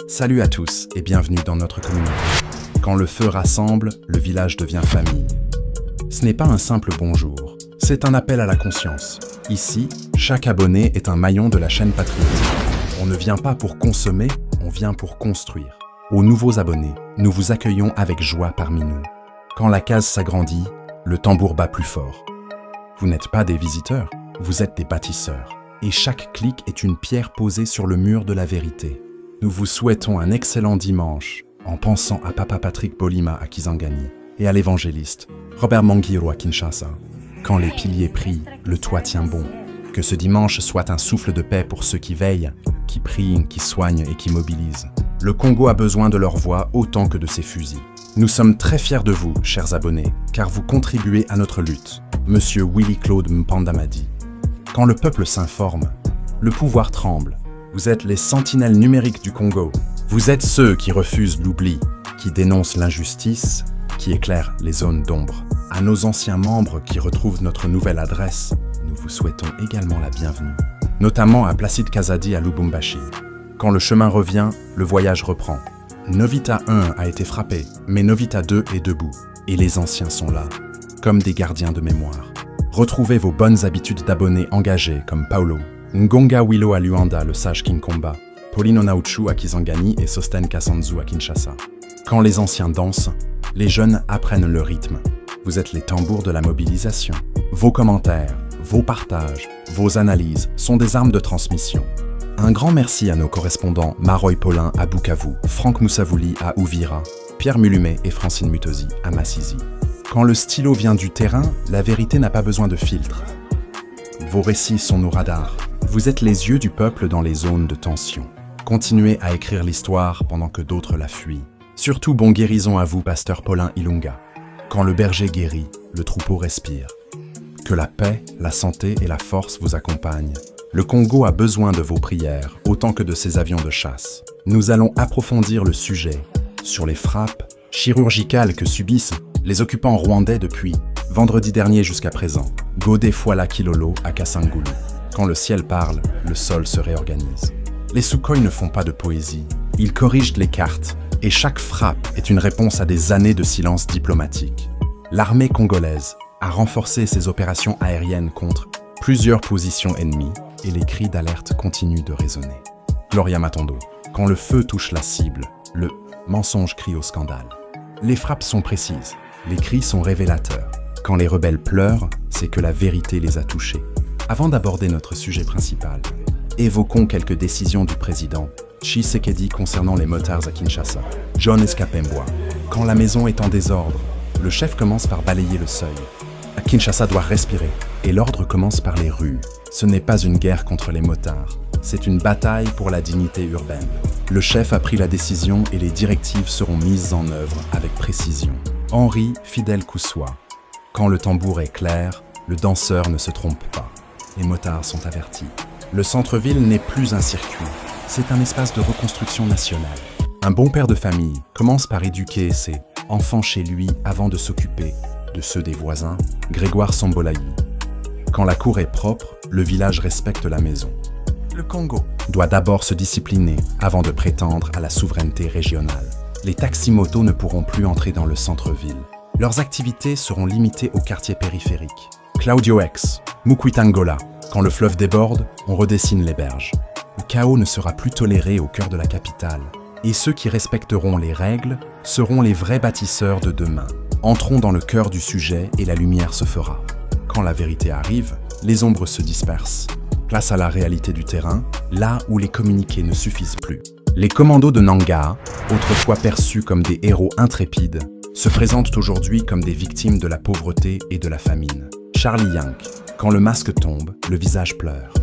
Salut à tous et bienvenue dans notre communauté. Quand le feu rassemble, le village devient famille. Ce n'est pas un simple bonjour, c'est un appel à la conscience. Ici, chaque abonné est un maillon de la chaîne patriotique. On ne vient pas pour consommer, on vient pour construire. Aux nouveaux abonnés, nous vous accueillons avec joie parmi nous. Quand la case s'agrandit, le tambour bat plus fort. Vous n'êtes pas des visiteurs, vous êtes des bâtisseurs. Et chaque clic est une pierre posée sur le mur de la vérité. Nous vous souhaitons un excellent dimanche en pensant à Papa Patrick Bolima à Kisangani et à l'évangéliste Robert Mangiro à Kinshasa. Quand les piliers prient, le toit tient bon. Que ce dimanche soit un souffle de paix pour ceux qui veillent, qui prient, qui soignent et qui mobilisent. Le Congo a besoin de leur voix autant que de ses fusils. Nous sommes très fiers de vous, chers abonnés, car vous contribuez à notre lutte. Monsieur Willy-Claude Mpandamadi. Quand le peuple s'informe, le pouvoir tremble. Vous êtes les sentinelles numériques du Congo. Vous êtes ceux qui refusent l'oubli, qui dénoncent l'injustice, qui éclairent les zones d'ombre. À nos anciens membres qui retrouvent notre nouvelle adresse, nous vous souhaitons également la bienvenue. Notamment à Placide Kazadi à Lubumbashi. Quand le chemin revient, le voyage reprend. Novita 1 a été frappé, mais Novita 2 est debout. Et les anciens sont là, comme des gardiens de mémoire. Retrouvez vos bonnes habitudes d'abonnés engagés comme Paulo, Ngonga Willow à Luanda, le sage Kinkomba, Pauline Onauchu à Kisangani et Sosten Kasanzu à Kinshasa. Quand les anciens dansent, les jeunes apprennent le rythme. Vous êtes les tambours de la mobilisation. Vos commentaires, vos partages, vos analyses sont des armes de transmission. Un grand merci à nos correspondants Maroy Paulin à Bukavu, Franck Moussavouli à Ouvira, Pierre Mulumet et Francine Mutosi à Massisi. Quand le stylo vient du terrain, la vérité n'a pas besoin de filtre. Vos récits sont nos radars. Vous êtes les yeux du peuple dans les zones de tension. Continuez à écrire l'histoire pendant que d'autres la fuient. Surtout bon guérison à vous, pasteur Paulin Ilunga. Quand le berger guérit, le troupeau respire. Que la paix, la santé et la force vous accompagnent. Le Congo a besoin de vos prières, autant que de ses avions de chasse. Nous allons approfondir le sujet sur les frappes chirurgicales que subissent les occupants rwandais depuis vendredi dernier jusqu'à présent. Godé Fwala Kilolo à Kasangulu. Quand le ciel parle, le sol se réorganise. Les Sukhoi ne font pas de poésie. Ils corrigent les cartes. Et chaque frappe est une réponse à des années de silence diplomatique. L'armée congolaise a renforcé ses opérations aériennes contre plusieurs positions ennemies et les cris d'alerte continuent de résonner. Gloria Matondo. Quand le feu touche la cible, le mensonge crie au scandale. Les frappes sont précises. Les cris sont révélateurs. Quand les rebelles pleurent, c'est que la vérité les a touchés. Avant d'aborder notre sujet principal, évoquons quelques décisions du président Tshisekedi concernant les motards à Kinshasa. John Escapembois. Quand la maison est en désordre, le chef commence par balayer le seuil. Kinshasa doit respirer, et l'ordre commence par les rues. Ce n'est pas une guerre contre les motards, c'est une bataille pour la dignité urbaine. Le chef a pris la décision et les directives seront mises en œuvre avec précision. Henri Fidel Koussoua. Quand le tambour est clair, le danseur ne se trompe pas. Les motards sont avertis. Le centre-ville n'est plus un circuit, c'est un espace de reconstruction nationale. Un bon père de famille commence par éduquer ses enfants chez lui avant de s'occuper de ceux des voisins. Grégoire Sambolayi. Quand la cour est propre, le village respecte la maison. Le Congo doit d'abord se discipliner avant de prétendre à la souveraineté régionale. Les taximotos ne pourront plus entrer dans le centre-ville. Leurs activités seront limitées aux quartiers périphériques. Claudio X, Mukwitangola. Quand le fleuve déborde, on redessine les berges. Le chaos ne sera plus toléré au cœur de la capitale. Et ceux qui respecteront les règles seront les vrais bâtisseurs de demain. Entrons dans le cœur du sujet et la lumière se fera. Quand la vérité arrive, les ombres se dispersent. Place à la réalité du terrain, là où les communiqués ne suffisent plus. Les commandos de Nanga, autrefois perçus comme des héros intrépides, se présentent aujourd'hui comme des victimes de la pauvreté et de la famine. Charlie Yank. Quand le masque tombe, le visage pleure.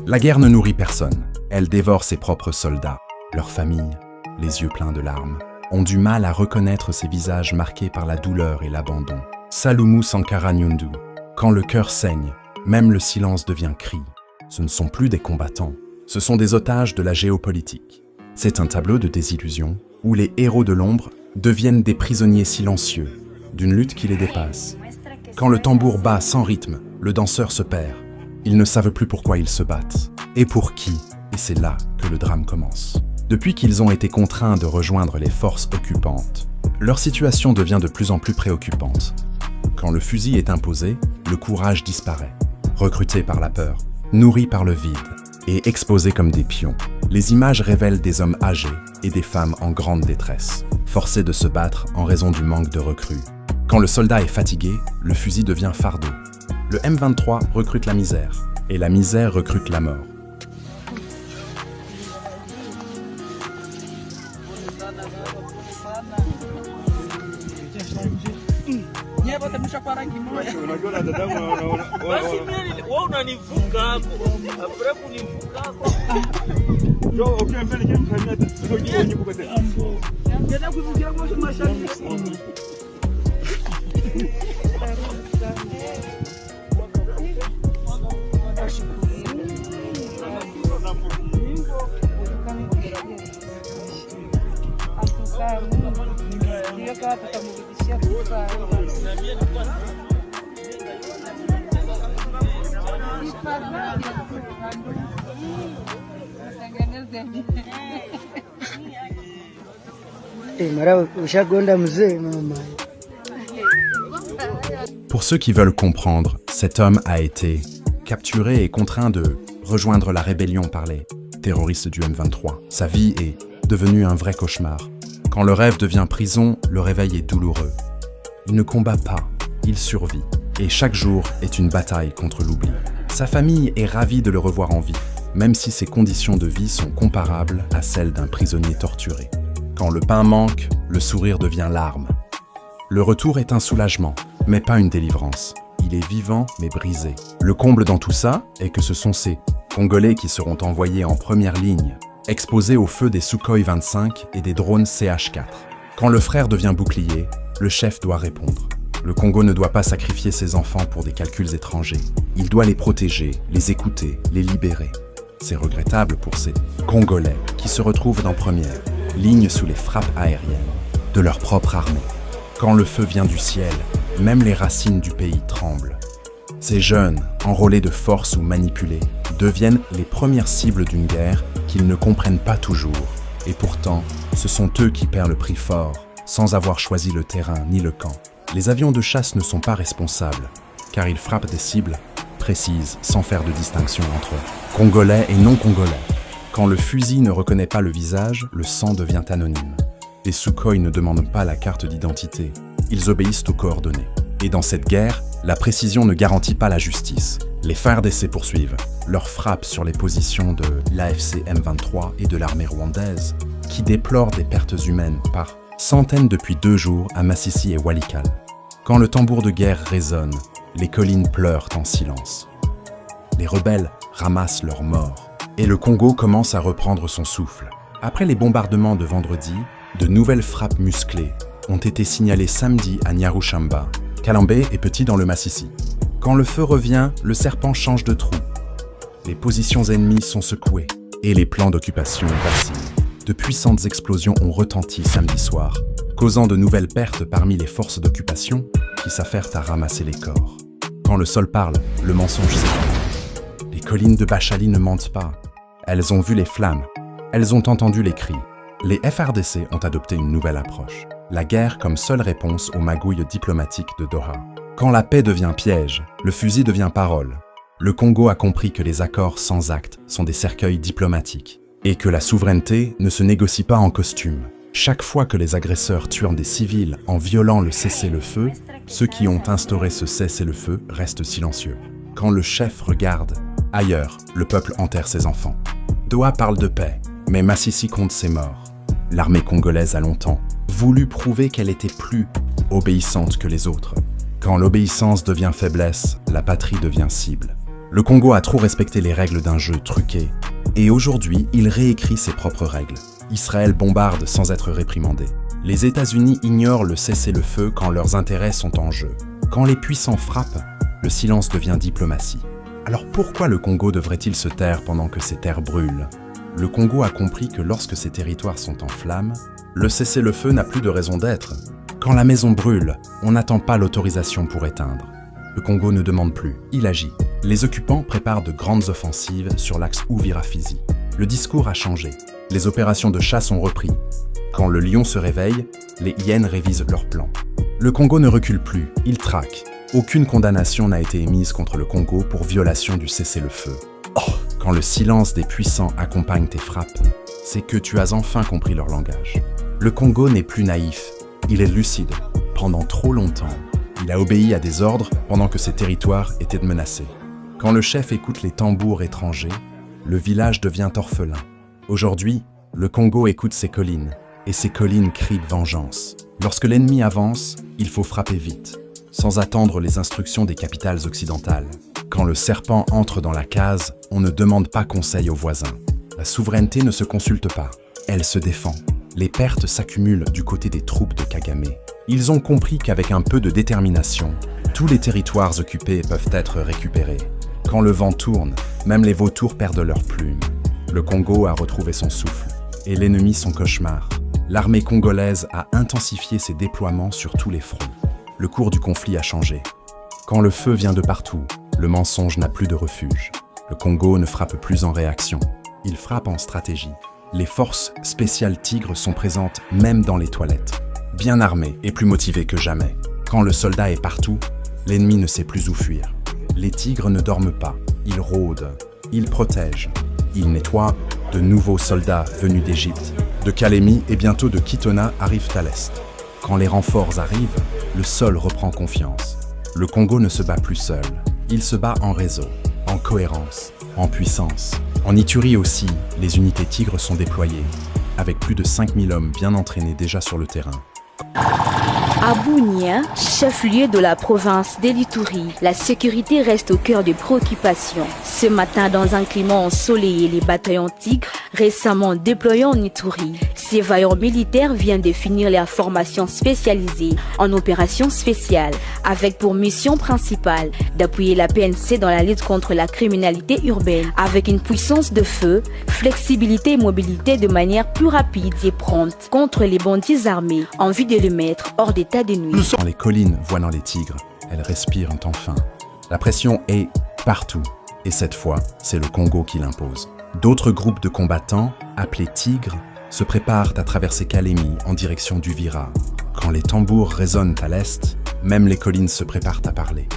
La guerre ne nourrit personne. Elle dévore ses propres soldats. Leurs familles, les yeux pleins de larmes, ont du mal à reconnaître ces visages marqués par la douleur et l'abandon. Salumu Sankara Nyundu. Quand le cœur saigne, même le silence devient cri. Ce ne sont plus des combattants, ce sont des otages de la géopolitique. C'est un tableau de désillusion où les héros de l'ombre deviennent des prisonniers silencieux d'une lutte qui les dépasse. Quand le tambour bat sans rythme, le danseur se perd. Ils ne savent plus pourquoi ils se battent. Et pour qui? Et c'est là que le drame commence. Depuis qu'ils ont été contraints de rejoindre les forces occupantes, leur situation devient de plus en plus préoccupante. Quand le fusil est imposé, le courage disparaît. Recrutés par la peur, nourris par le vide et exposés comme des pions, les images révèlent des hommes âgés et des femmes en grande détresse, forcés de se battre en raison du manque de recrues. Quand le soldat est fatigué, le fusil devient fardeau. Le M23 recrute la misère, et la misère recrute la mort. Pour ceux qui veulent comprendre, cet homme a été capturé et contraint de rejoindre la rébellion par les terroristes du M23. Sa vie est devenue un vrai cauchemar. Quand le rêve devient prison, le réveil est douloureux. Il ne combat pas, il survit. Et chaque jour est une bataille contre l'oubli. Sa famille est ravie de le revoir en vie, même si ses conditions de vie sont comparables à celles d'un prisonnier torturé. Quand le pain manque, le sourire devient larme. Le retour est un soulagement, mais pas une délivrance. Il est vivant, mais brisé. Le comble dans tout ça est que ce sont ces Congolais qui seront envoyés en première ligne, exposés au feu des Sukhoi 25 et des drones CH4. Quand le frère devient bouclier, le chef doit répondre. Le Congo ne doit pas sacrifier ses enfants pour des calculs étrangers. Il doit les protéger, les écouter, les libérer. C'est regrettable pour ces Congolais qui se retrouvent en première ligne sous les frappes aériennes de leur propre armée. Quand le feu vient du ciel, même les racines du pays tremblent. Ces jeunes, enrôlés de force ou manipulés, deviennent les premières cibles d'une guerre qu'ils ne comprennent pas toujours. Et pourtant, ce sont eux qui paient le prix fort, sans avoir choisi le terrain ni le camp. Les avions de chasse ne sont pas responsables, car ils frappent des cibles précises, sans faire de distinction entre Congolais et non-Congolais. Quand le fusil ne reconnaît pas le visage, le sang devient anonyme. Les Sukhoi ne demandent pas la carte d'identité, ils obéissent aux coordonnées. Et dans cette guerre, la précision ne garantit pas la justice. Les FARDC poursuivent leurs frappes sur les positions de l'AFC M23 et de l'armée rwandaise, qui déplorent des pertes humaines par centaines depuis 2 jours à Masisi et Walikale. Quand le tambour de guerre résonne, les collines pleurent en silence. Les rebelles ramassent leurs morts, et le Congo commence à reprendre son souffle. Après les bombardements de vendredi, de nouvelles frappes musclées ont été signalées samedi à Nyarushamba, Kalambé et Petit dans le Masisi. Quand le feu revient, le serpent change de trou. Les positions ennemies sont secouées, et les plans d'occupation vacillent. De puissantes explosions ont retenti samedi soir, causant de nouvelles pertes parmi les forces d'occupation qui s'affairent à ramasser les corps. Quand le sol parle, le mensonge s'effondre. Les collines de Bachali ne mentent pas. Elles ont vu les flammes, elles ont entendu les cris. Les FARDC ont adopté une nouvelle approche. La guerre comme seule réponse aux magouilles diplomatiques de Doha. Quand la paix devient piège, le fusil devient parole. Le Congo a compris que les accords sans acte sont des cercueils diplomatiques et que la souveraineté ne se négocie pas en costume. Chaque fois que les agresseurs tuent des civils en violant le cessez-le-feu, ceux qui ont instauré ce cessez-le-feu restent silencieux. Quand le chef regarde, ailleurs, le peuple enterre ses enfants. Doha parle de paix, mais Masisi compte ses morts. L'armée congolaise a longtemps voulu prouver qu'elle était plus obéissante que les autres. Quand l'obéissance devient faiblesse, la patrie devient cible. Le Congo a trop respecté les règles d'un jeu truqué, et aujourd'hui, il réécrit ses propres règles. Israël bombarde sans être réprimandé. Les États-Unis ignorent le cessez-le-feu quand leurs intérêts sont en jeu. Quand les puissants frappent, le silence devient diplomatie. Alors pourquoi le Congo devrait-il se taire pendant que ses terres brûlent ? Le Congo a compris que lorsque ses territoires sont en flammes, le cessez-le-feu n'a plus de raison d'être. Quand la maison brûle, on n'attend pas l'autorisation pour éteindre. Le Congo ne demande plus, il agit. Les occupants préparent de grandes offensives sur l'axe Uvira-Fizi. Le discours a changé. Les opérations de chasse ont repris. Quand le lion se réveille, les hyènes révisent leur plan. Le Congo ne recule plus, il traque. Aucune condamnation n'a été émise contre le Congo pour violation du cessez-le-feu. Oh, quand le silence des puissants accompagne tes frappes, c'est que tu as enfin compris leur langage. Le Congo n'est plus naïf, il est lucide. Pendant trop longtemps, il a obéi à des ordres pendant que ses territoires étaient menacés. Quand le chef écoute les tambours étrangers, le village devient orphelin. Aujourd'hui, le Congo écoute ses collines, et ces collines crient de vengeance. Lorsque l'ennemi avance, il faut frapper vite, sans attendre les instructions des capitales occidentales. Quand le serpent entre dans la case, on ne demande pas conseil aux voisins. La souveraineté ne se consulte pas, elle se défend. Les pertes s'accumulent du côté des troupes de Kagame. Ils ont compris qu'avec un peu de détermination, tous les territoires occupés peuvent être récupérés. Quand le vent tourne, même les vautours perdent leurs plumes. Le Congo a retrouvé son souffle, et l'ennemi son cauchemar. L'armée congolaise a intensifié ses déploiements sur tous les fronts. Le cours du conflit a changé. Quand le feu vient de partout, le mensonge n'a plus de refuge. Le Congo ne frappe plus en réaction, il frappe en stratégie. Les forces spéciales Tigres sont présentes même dans les toilettes. Bien armées et plus motivées que jamais. Quand le soldat est partout, l'ennemi ne sait plus où fuir. Les tigres ne dorment pas, ils rôdent, ils protègent, ils nettoient. De nouveaux soldats venus d'Égypte, de Calémie et bientôt de Kitona arrivent à l'est. Quand les renforts arrivent, le sol reprend confiance. Le Congo ne se bat plus seul, il se bat en réseau, en cohérence, en puissance. En Ituri aussi, les unités Tigres sont déployées, avec plus de 5000 hommes bien entraînés déjà sur le terrain. À Bunia, chef-lieu de la province d'Ituri, la sécurité reste au cœur des préoccupations. Ce matin, dans un climat ensoleillé, les bataillons Tigres, récemment déployés en Ituri, ces vaillants militaires viennent de finir leur formation spécialisée en opérations spéciales, avec pour mission principale d'appuyer la PNC dans la lutte contre la criminalité urbaine, avec une puissance de feu, flexibilité et mobilité de manière plus rapide et prompte contre les bandits armés, en vue de les mettre hors d'état de nuit. Dans les collines voyant les tigres, elles respirent enfin. La pression est partout, et cette fois, c'est le Congo qui l'impose. D'autres groupes de combattants, appelés Tigres, se préparent à traverser Calémie en direction d'Uvira. Quand les tambours résonnent à l'est, même les collines se préparent à parler.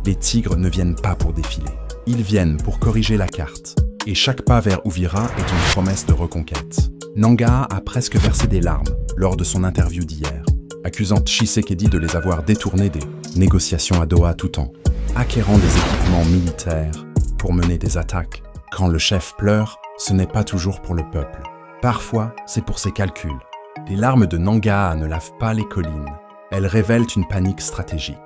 Les Tigres ne viennent pas pour défiler, ils viennent pour corriger la carte. Et chaque pas vers Uvira est une promesse de reconquête. Nangaa a presque versé des larmes lors de son interview d'hier, accusant Tshisekedi de les avoir détournés des négociations à Doha tout temps, acquérant des équipements militaires pour mener des attaques. Quand le chef pleure, ce n'est pas toujours pour le peuple. Parfois, c'est pour ses calculs. Les larmes de Nangaa ne lavent pas les collines. Elles révèlent une panique stratégique.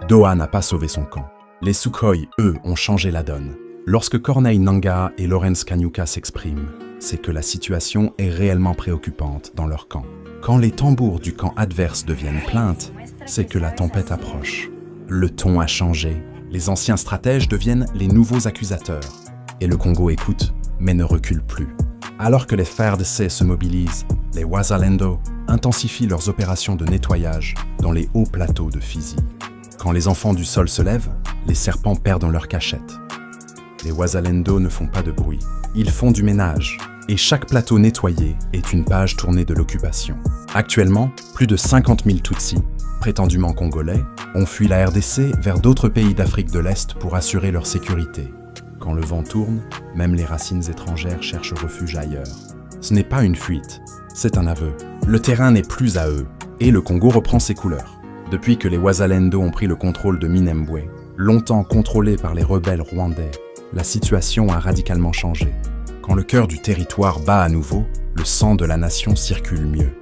Doha n'a pas sauvé son camp. Les Sukhoi, eux, ont changé la donne. Lorsque Corneille Nangaa et Lawrence Kanyuka s'expriment, c'est que la situation est réellement préoccupante dans leur camp. Quand les tambours du camp adverse deviennent plaintes, c'est que la tempête approche. Le ton a changé. Les anciens stratèges deviennent les nouveaux accusateurs. Et le Congo écoute, mais ne recule plus. Alors que les FARDC se mobilisent, les Wazalendo intensifient leurs opérations de nettoyage dans les hauts plateaux de Fizi. Quand les enfants du sol se lèvent, les serpents perdent leur cachette. Les Wazalendo ne font pas de bruit. Ils font du ménage. Et chaque plateau nettoyé est une page tournée de l'occupation. Actuellement, plus de 50 000 Tutsis, prétendument congolais, ont fui la RDC vers d'autres pays d'Afrique de l'Est pour assurer leur sécurité. Quand le vent tourne, même les racines étrangères cherchent refuge ailleurs. Ce n'est pas une fuite, c'est un aveu. Le terrain n'est plus à eux, et le Congo reprend ses couleurs. Depuis que les Wazalendo ont pris le contrôle de Minembwe, longtemps contrôlé par les rebelles rwandais, la situation a radicalement changé. Quand le cœur du territoire bat à nouveau, le sang de la nation circule mieux.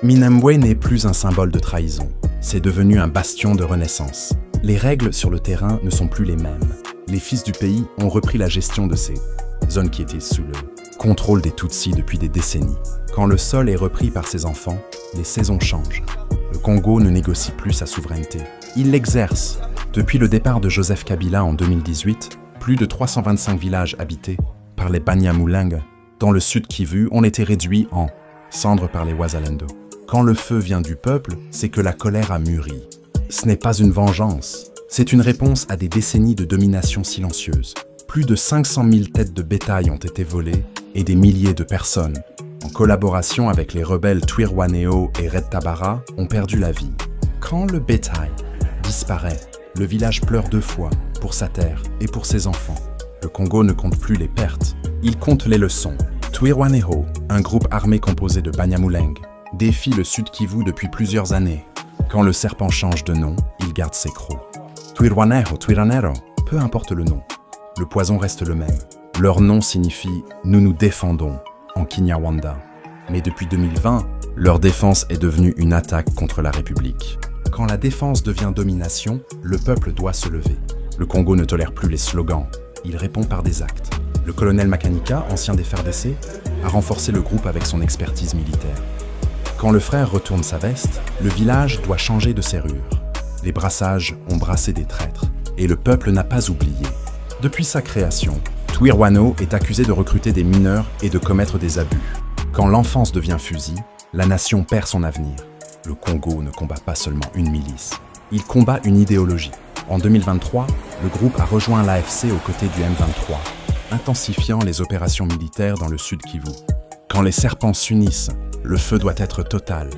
Minembwe n'est plus un symbole de trahison, c'est devenu un bastion de renaissance. Les règles sur le terrain ne sont plus les mêmes. Les fils du pays ont repris la gestion de ces zones qui étaient sous le contrôle des Tutsis depuis des décennies. Quand le sol est repris par ses enfants, les saisons changent. Le Congo ne négocie plus sa souveraineté. Il l'exerce. Depuis le départ de Joseph Kabila en 2018, plus de 325 villages habités par les Banyamulenge, dans le sud Kivu, ont été réduits en cendres par les Wazalendo. Quand le feu vient du peuple, c'est que la colère a mûri. Ce n'est pas une vengeance, c'est une réponse à des décennies de domination silencieuse. Plus de 500 000 têtes de bétail ont été volées et des milliers de personnes, en collaboration avec les rebelles Twirwaneho et Red Tabara, ont perdu la vie. Quand le bétail disparaît, le village pleure 2 fois pour sa terre et pour ses enfants. Le Congo ne compte plus les pertes, il compte les leçons. Twirwaneho, un groupe armé composé de Banyamulenge, défie le Sud Kivu depuis plusieurs années. Quand le serpent change de nom, il garde ses crocs. Twirwaneho, Twiranero, peu importe le nom, le poison reste le même. Leur nom signifie « nous nous défendons » en Kinyarwanda. Mais depuis 2020, leur défense est devenue une attaque contre la République. Quand la défense devient domination, le peuple doit se lever. Le Congo ne tolère plus les slogans, il répond par des actes. Le colonel Makanika, ancien des FARDC, a renforcé le groupe avec son expertise militaire. Quand le frère retourne sa veste, le village doit changer de serrure. Les brassages ont brassé des traîtres, et le peuple n'a pas oublié. Depuis sa création, Twirwaneho est accusé de recruter des mineurs et de commettre des abus. Quand l'enfance devient fusil, la nation perd son avenir. Le Congo ne combat pas seulement une milice, il combat une idéologie. En 2023, le groupe a rejoint l'AFC aux côtés du M23, intensifiant les opérations militaires dans le Sud Kivu. Quand les serpents s'unissent, le feu doit être total.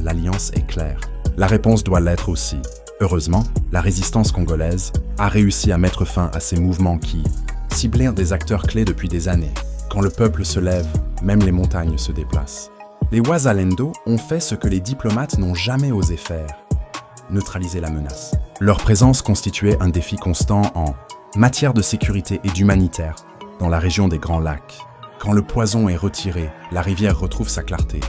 L'alliance est claire. La réponse doit l'être aussi. Heureusement, la résistance congolaise a réussi à mettre fin à ces mouvements qui ciblaient des acteurs clés depuis des années. Quand le peuple se lève, même les montagnes se déplacent. Les Wazalendo ont fait ce que les diplomates n'ont jamais osé faire, neutraliser la menace. Leur présence constituait un défi constant en matière de sécurité et d'humanitaire dans la région des Grands Lacs. Quand le poison est retiré, la rivière retrouve sa clarté.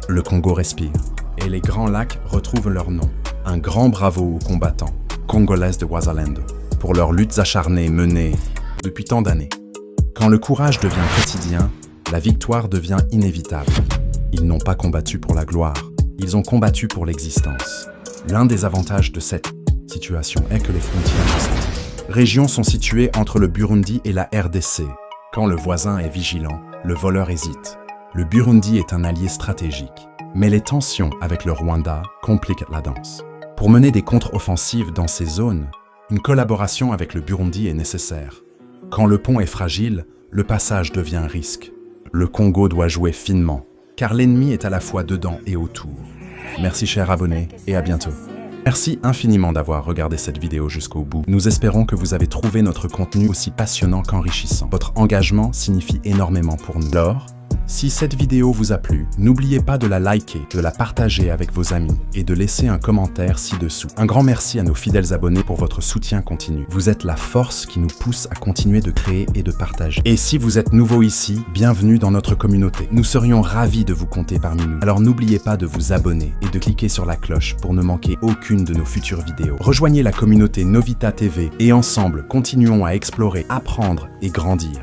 Le Congo respire et les Grands Lacs retrouvent leur nom. Un grand bravo aux combattants congolais de Wazalendo pour leurs luttes acharnées menées depuis tant d'années. Quand le courage devient quotidien, la victoire devient inévitable. Ils n'ont pas combattu pour la gloire, ils ont combattu pour l'existence. L'un des avantages de cette situation est que les frontières de cette région sont situées entre le Burundi et la RDC. Quand le voisin est vigilant, le voleur hésite. Le Burundi est un allié stratégique, mais les tensions avec le Rwanda compliquent la danse. Pour mener des contre-offensives dans ces zones, une collaboration avec le Burundi est nécessaire. Quand le pont est fragile, le passage devient un risque. Le Congo doit jouer finement, car l'ennemi est à la fois dedans et autour. Merci chers abonnés et à bientôt. Merci infiniment d'avoir regardé cette vidéo jusqu'au bout. Nous espérons que vous avez trouvé notre contenu aussi passionnant qu'enrichissant. Votre engagement signifie énormément pour nous. Alors, si cette vidéo vous a plu, n'oubliez pas de la liker, de la partager avec vos amis et de laisser un commentaire ci-dessous. Un grand merci à nos fidèles abonnés pour votre soutien continu. Vous êtes la force qui nous pousse à continuer de créer et de partager. Et si vous êtes nouveau ici, bienvenue dans notre communauté. Nous serions ravis de vous compter parmi nous. Alors n'oubliez pas de vous abonner et de cliquer sur la cloche pour ne manquer aucune de nos futures vidéos. Rejoignez la communauté Novita TV et ensemble, continuons à explorer, apprendre et grandir.